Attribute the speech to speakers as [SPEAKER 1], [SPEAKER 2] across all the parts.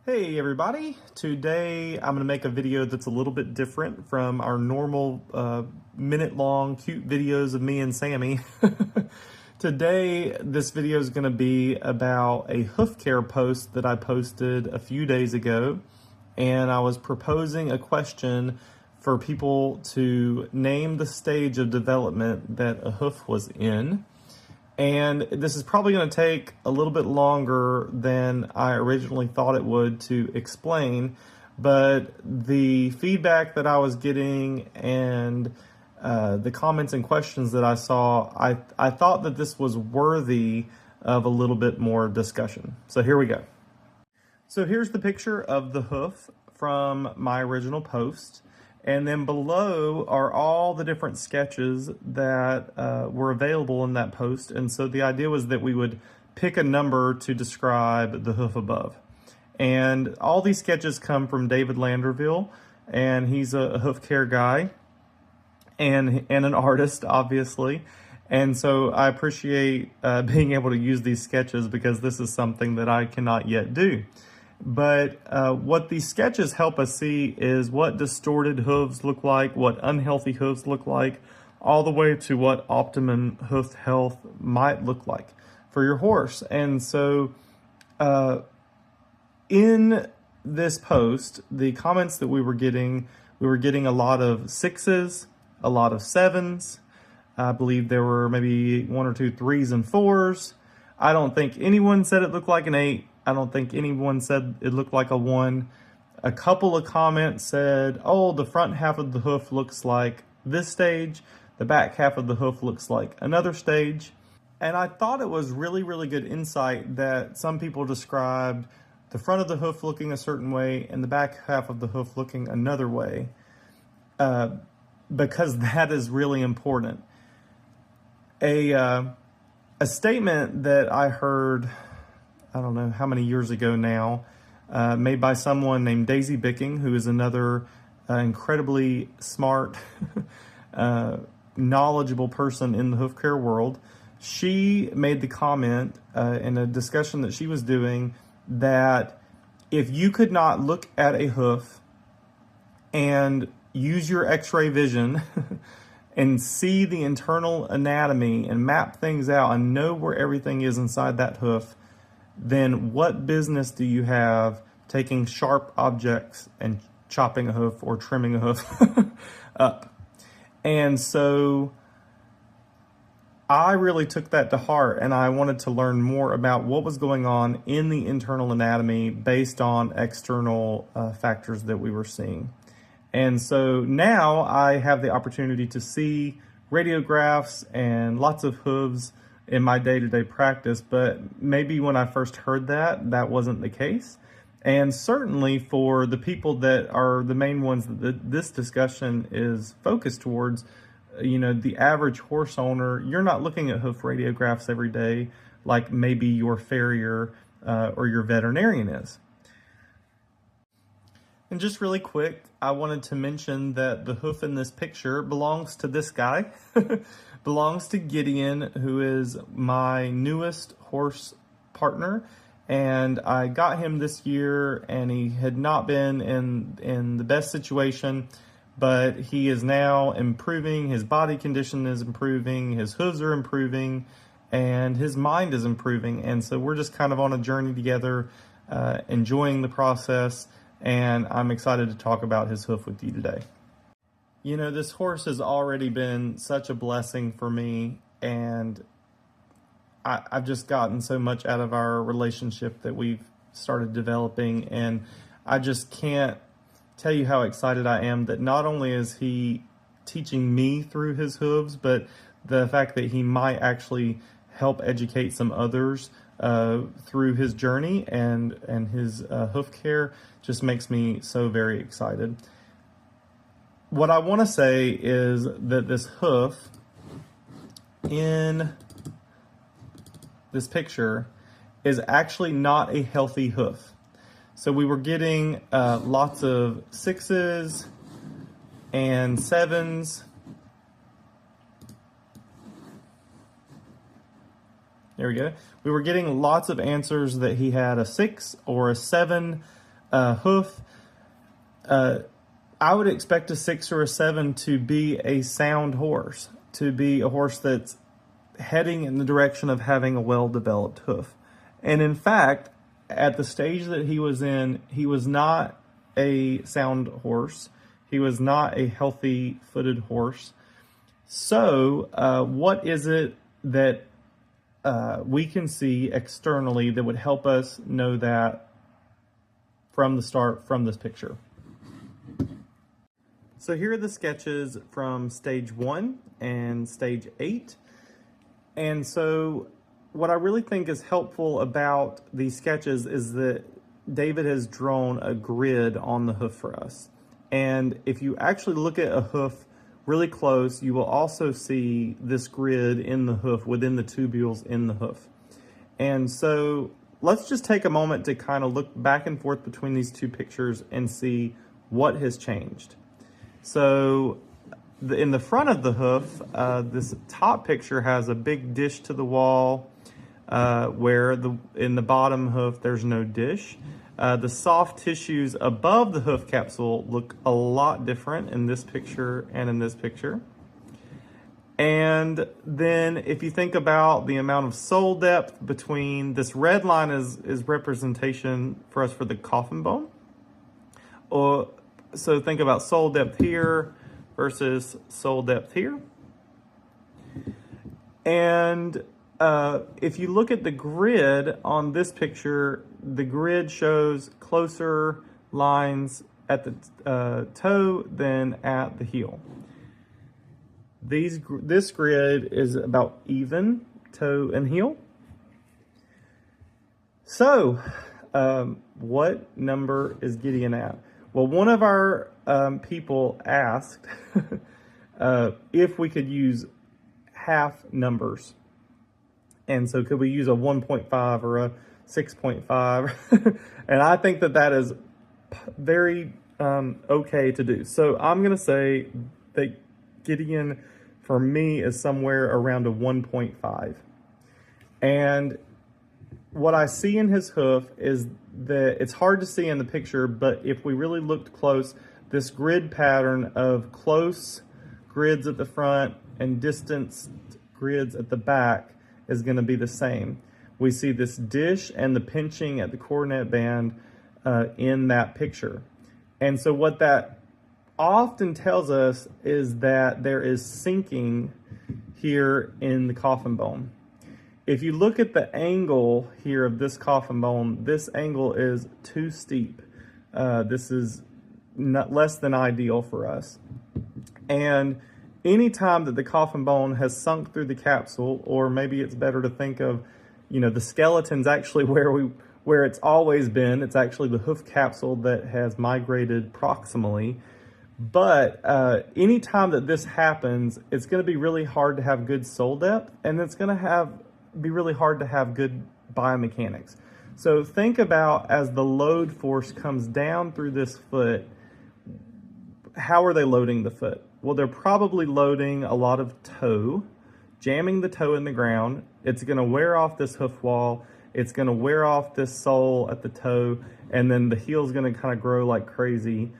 [SPEAKER 1] Hey everybody, today I'm going to make a video that's a little bit different from our normal minute-long cute videos of me and Sammy. Today this video is going to be about a hoof care post that I posted a few days ago, and I was proposing a question for people to name the stage of development that a hoof was in. And this is probably going to take a little bit longer than I originally thought it would to explain, but the feedback that I was getting and the comments and questions that I saw, I thought that this was worthy of a little bit more discussion. So here we go. So here's the picture of the hoof from my original post. And then below are all the different sketches that were available in that post. And so the idea was that we would pick a number to describe the hoof above. And all these sketches come from David Landerville, and he's a hoof care guy and an artist, obviously. And so I appreciate being able to use these sketches because this is something that I cannot yet do. But what these sketches help us see is what distorted hooves look like, what unhealthy hooves look like, all the way to what optimum hoof health might look like for your horse. And so in this post, the comments that we were getting a lot of 6s, a lot of 7s. I believe there were maybe 1 or 2 3s and 4s. I don't think anyone said it looked like an 8. I don't think anyone said it looked like a 1. A couple of comments said, oh, the front half of the hoof looks like this stage. The back half of the hoof looks like another stage. And I thought it was really, really good insight that some people described the front of the hoof looking a certain way and the back half of the hoof looking another way, because that is really important. A statement that I heard, I don't know how many years ago now, made by someone named Daisy Bicking, who is another incredibly smart, knowledgeable person in the hoof care world. She made the comment in a discussion that she was doing that if you could not look at a hoof and use your x-ray vision and see the internal anatomy and map things out and know where everything is inside that hoof, then what business do you have taking sharp objects and chopping a hoof or trimming a hoof up? And so I really took that to heart, and I wanted to learn more about what was going on in the internal anatomy based on external factors that we were seeing. And so now I have the opportunity to see radiographs and lots of hooves in my day-to-day practice, but maybe when I first heard that, that wasn't the case. And certainly for the people that are the main ones that this discussion is focused towards, you know, the average horse owner, you're not looking at hoof radiographs every day like maybe your farrier or your veterinarian is. And just really quick, I wanted to mention that the hoof in this picture belongs to this guy. Belongs to Gideon, who is my newest horse partner. And I got him this year, and he had not been in the best situation, but he is now improving. His body condition is improving, his hooves are improving, and his mind is improving. And so we're just kind of on a journey together, enjoying the process. And I'm excited to talk about his hoof with you today. You know, this horse has already been such a blessing for me, and I've just gotten so much out of our relationship that we've started developing, and I just can't tell you how excited I am that not only is he teaching me through his hooves, but the fact that he might actually help educate some others through his journey and his hoof care just makes me so very excited. What I want to say is that this hoof in this picture is actually not a healthy hoof. So we were getting lots of 6s and 7s. There we go. We were getting lots of answers that he had a 6 or a 7 Hoof, I would expect a 6 or a 7 to be a sound horse, to be a horse that's heading in the direction of having a well-developed hoof. And in fact, at the stage that he was in, he was not a sound horse. He was not a healthy-footed horse. So what is it that we can see externally that would help us know that from the start, from this picture? So here are the sketches from stage 1 and stage 8. And so what I really think is helpful about these sketches is that David has drawn a grid on the hoof for us. And if you actually look at a hoof really close, you will also see this grid in the hoof, within the tubules in the hoof. And so let's just take a moment to kind of look back and forth between these two pictures and see what has changed. So in the front of the hoof, this top picture has a big dish to the wall, where in the bottom hoof there's no dish. The soft tissues above the hoof capsule look a lot different in this picture and in this picture. And then if you think about the amount of sole depth between, this red line is representation for us for the coffin bone. So think about sole depth here versus sole depth here. And if you look at the grid on this picture, the grid shows closer lines at the toe than at the heel. This grid is about even toe and heel. So what number is Gideon at? Well, one of our people asked if we could use half numbers. And so could we use a 1.5 or a 6.5? And I think that that is very okay to do. So I'm going to say that Gideon, for me, is somewhere around a 1.5. And what I see in his hoof is that it's hard to see in the picture, but if we really looked close, this grid pattern of close grids at the front and distanced grids at the back is going to be the same. We see this dish and the pinching at the coronet band in that picture. And so what that often tells us is that there is sinking here in the coffin bone. If you look at the angle here of this coffin bone, this angle is too steep. This is less than ideal for us. And any time that the coffin bone has sunk through the capsule, or maybe it's better to think of, the skeleton's actually where it's always been. It's actually the hoof capsule that has migrated proximally. But any time that this happens, it's going to be really hard to have good sole depth, and it's going to be really hard to have good biomechanics. So think about, as the load force comes down through this foot, how are they loading the foot? Well, they're probably loading a lot of toe, jamming the toe in the ground. It's going to wear off this hoof wall. It's going to wear off this sole at the toe, and then the heel's going to kind of grow like crazy.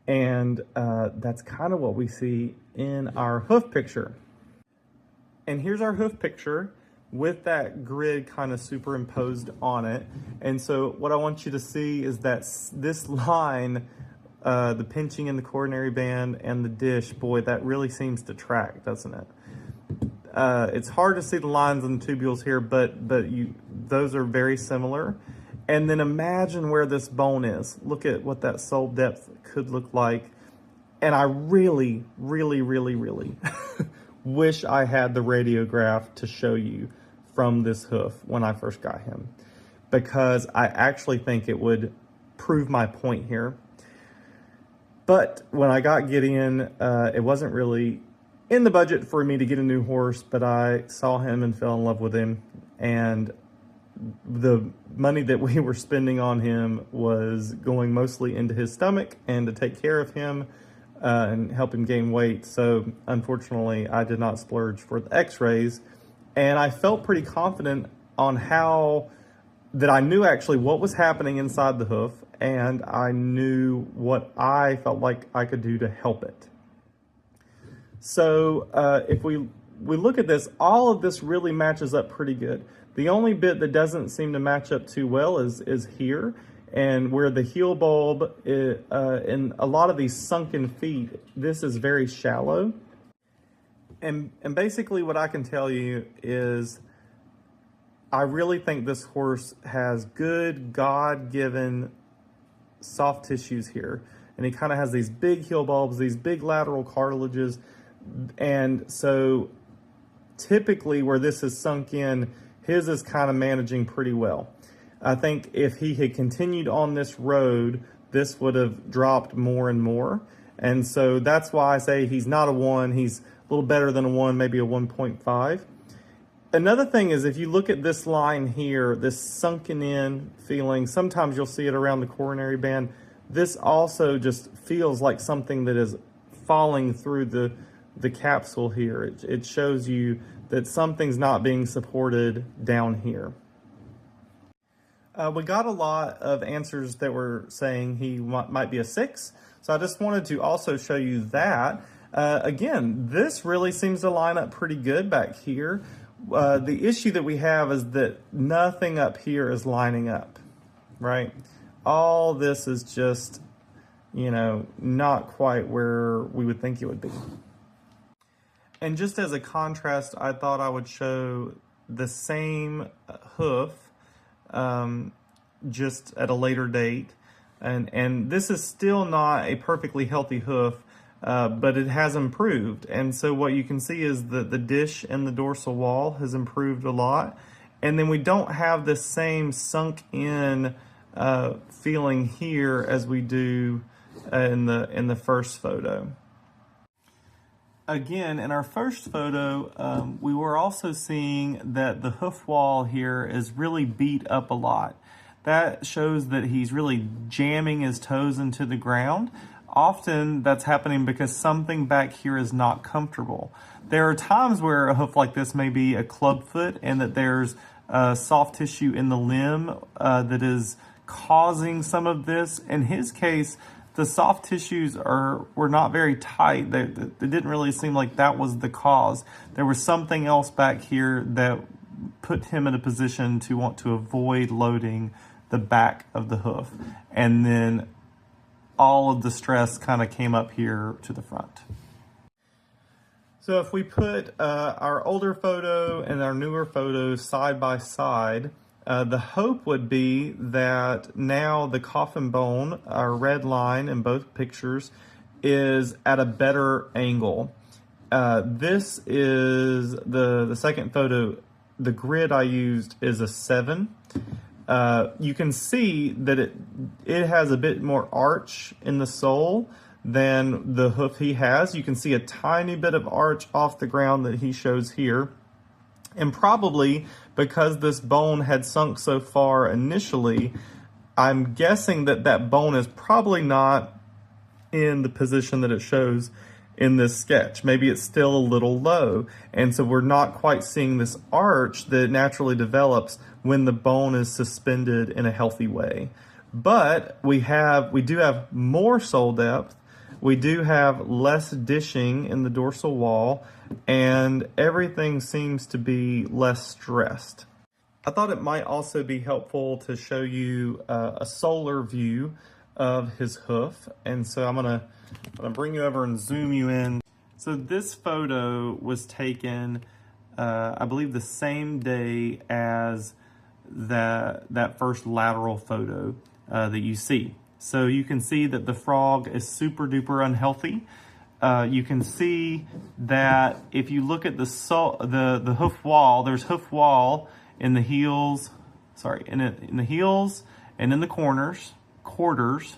[SPEAKER 1] And that's kind of what we see in our hoof picture. And here's our hoof picture with that grid kind of superimposed on it. And so what I want you to see is that this line, the pinching in the coronary band and the dish, boy, that really seems to track, doesn't it? It's hard to see the lines on the tubules here, but those are very similar. And then imagine where this bone is. Look at what that sole depth could look like. And I really, really, really, really wish I had the radiograph to show you from this hoof when I first got him, because I actually think it would prove my point here. But when I got Gideon, it wasn't really in the budget for me to get a new horse, but I saw him and fell in love with him. And the money that we were spending on him was going mostly into his stomach and to take care of him and help him gain weight. So unfortunately, I did not splurge for the x-rays. And I felt pretty confident on how that I knew actually what was happening inside the hoof, and I knew what I felt like I could do to help it. So if we look at this, all of this really matches up pretty good. The only bit that doesn't seem to match up too well is here, and where the heel bulb is, in a lot of these sunken feet, this is very shallow. And basically what I can tell you is I really think this horse has good God-given soft tissues here. And he kind of has these big heel bulbs, these big lateral cartilages. And so typically where this is sunk in, his is kind of managing pretty well. I think if he had continued on this road, this would have dropped more and more. And so that's why I say he's not a 1. He's a little better than a 1, maybe a 1.5. Another thing is if you look at this line here, this sunken in feeling, sometimes you'll see it around the coronary band. This also just feels like something that is falling through the capsule here. It shows you that something's not being supported down here. We got a lot of answers that were saying he might be a 6. So I just wanted to also show you that. Again, this really seems to line up pretty good back here. The issue that we have is that nothing up here is lining up, right? All this is just, you know, not quite where we would think it would be. And just as a contrast, I thought I would show the same hoof just at a later date. And this is still not a perfectly healthy hoof, but it has improved. And so what you can see is that the dish and the dorsal wall has improved a lot. And then we don't have the same sunk in feeling here as we do in the first photo. Again, in our first photo, we were also seeing that the hoof wall here is really beat up a lot. That shows that he's really jamming his toes into the ground. Often that's happening because something back here is not comfortable. There are times where a hoof like this may be a club foot and that there's soft tissue in the limb that is causing some of this. In his case, the soft tissues were not very tight. They didn't really seem like that was the cause. There was something else back here that put him in a position to want to avoid loading the back of the hoof. And then all of the stress kind of came up here to the front. So if we put our older photo and our newer photo side by side, the hope would be that now the coffin bone, our red line in both pictures, is at a better angle. This is the second photo. The grid I used is a 7. You can see that it has a bit more arch in the sole than the hoof he has. You can see a tiny bit of arch off the ground that he shows here. And probably because this bone had sunk so far initially, I'm guessing that that bone is probably not in the position that it shows in this sketch. Maybe it's still a little low. And so we're not quite seeing this arch that naturally develops when the bone is suspended in a healthy way. But we do have more sole depth. We do have less dishing in the dorsal wall, and everything seems to be less stressed. I thought it might also be helpful to show you a solar view of his hoof. And so I'm gonna bring you over and zoom you in. So this photo was taken, I believe, the same day as that first lateral photo that you see. So you can see that the frog is super duper unhealthy. You can see that if you look at the hoof wall, there's hoof wall in the heels, in the heels and in the quarters.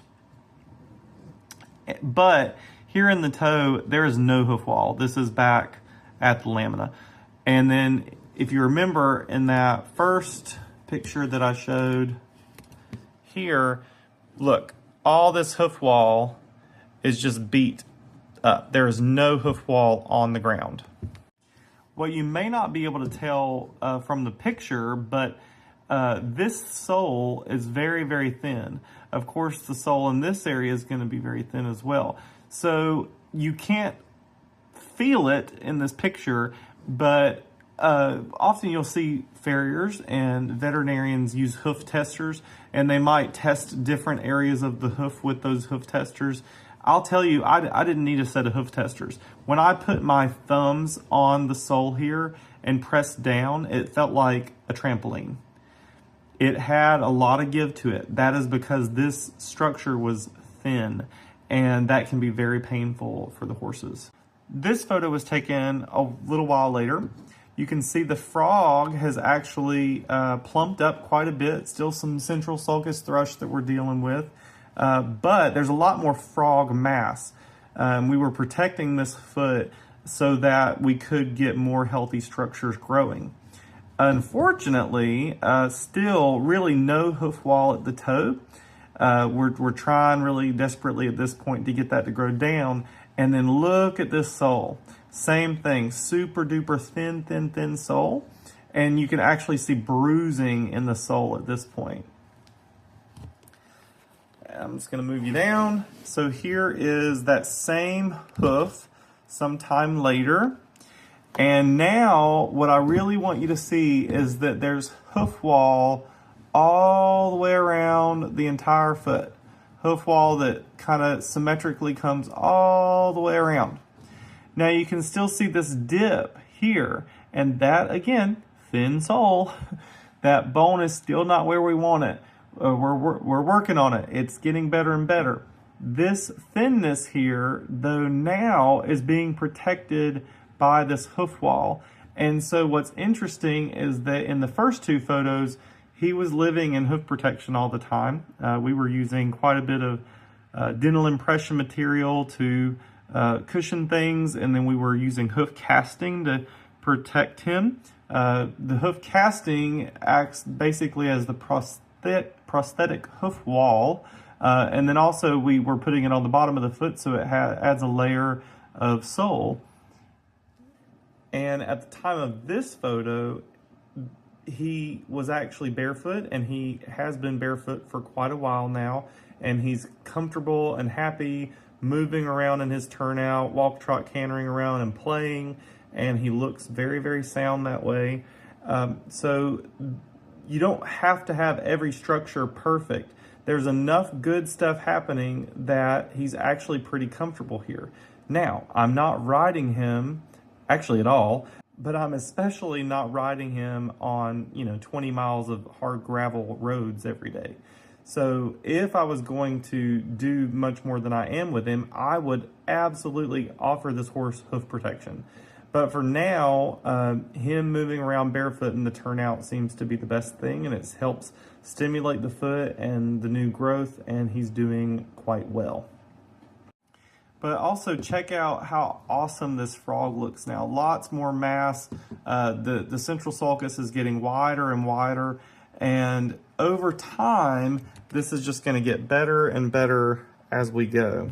[SPEAKER 1] But here in the toe, there is no hoof wall. This is back at the lamina. And then if you remember in that first picture that I showed here, look, all this hoof wall is just beat up. There is no hoof wall on the ground. What you may not be able to tell from the picture, but this sole is very, very thin. Of course, the sole in this area is going to be very thin as well. So you can't feel it in this picture, but often you'll see farriers and veterinarians use hoof testers, and they might test different areas of the hoof with those hoof testers. I'll tell you, I didn't need a set of hoof testers. When I put my thumbs on the sole here and pressed down, it felt like a trampoline. It had a lot of give to it. That is because this structure was thin, and that can be very painful for the horses. This photo was taken a little while later. You can see the frog has actually plumped up quite a bit. Still some central sulcus thrush that we're dealing with, but there's a lot more frog mass. We were protecting this foot so that we could get more healthy structures growing. Unfortunately, still really no hoof wall at the toe. We're trying really desperately at this point to get that to grow down. And then look at this sole. Same thing, super duper thin sole. And you can actually see bruising in the sole at this point. I'm just gonna move you down. So here is that same hoof sometime later. And now what I really want you to see is that there's hoof wall all the way around the entire foot. Hoof wall that kind of symmetrically comes all the way around. Now you can still see this dip here, and that again, thin sole. That bone is still not where we want it. We're working on it. It's getting better and better. This thinness here, though, now is being protected by this hoof wall. And so what's interesting is that in the first two photos, he was living in hoof protection all the time. We were using quite a bit of dental impression material to cushion things, and then we were using hoof casting to protect him. The hoof casting acts basically as the prosthetic hoof wall, and then also we were putting it on the bottom of the foot so it adds a layer of sole. And at the time of this photo, he was actually barefoot, and he has been barefoot for quite a while now, and he's comfortable and happy moving around in his turnout, walk, trot, cantering around and playing, and he looks very, very sound that way. So you don't have to have every structure perfect. There's enough good stuff happening that he's actually pretty comfortable here. Now, I'm not riding him actually at all, but I'm especially not riding him on, 20 miles of hard gravel roads every day. So if I was going to do much more than I am with him, I would absolutely offer this horse hoof protection. But for now, him moving around barefoot in the turnout seems to be the best thing, and it helps stimulate the foot and the new growth, and he's doing quite well. But also check out how awesome this frog looks now. Lots more mass. The central sulcus is getting wider and wider. And over time, this is just gonna get better and better as we go.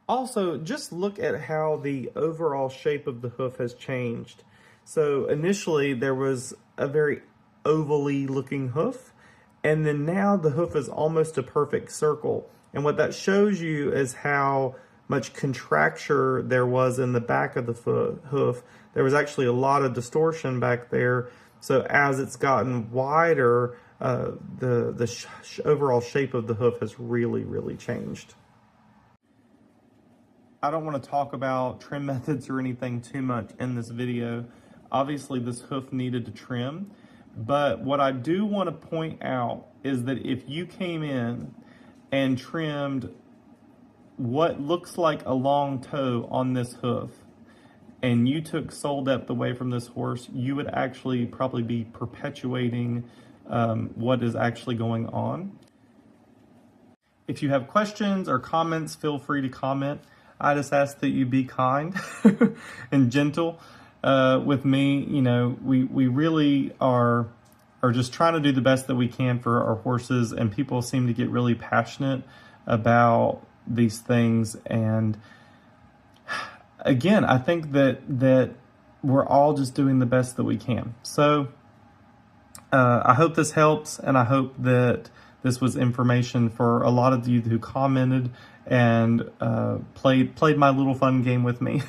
[SPEAKER 1] Also, just look at how the overall shape of the hoof has changed. So initially there was a very ovally looking hoof, and then now the hoof is almost a perfect circle. And what that shows you is how much contracture there was in the back of the hoof. There was actually a lot of distortion back there. So as it's gotten wider, the overall shape of the hoof has really, really changed. I don't want to talk about trim methods or anything too much in this video. Obviously this hoof needed to trim, but what I do want to point out is that if you came in and trimmed what looks like a long toe on this hoof, and you took sole depth away from this horse, you would actually probably be perpetuating what is actually going on. If you have questions or comments, feel free to comment. I just ask that you be kind and gentle with me. We really are just trying to do the best that we can for our horses, and people seem to get really passionate about these things. And again, I think that we're all just doing the best that we can. So I hope this helps, and I hope that this was information for a lot of you who commented and played my little fun game with me.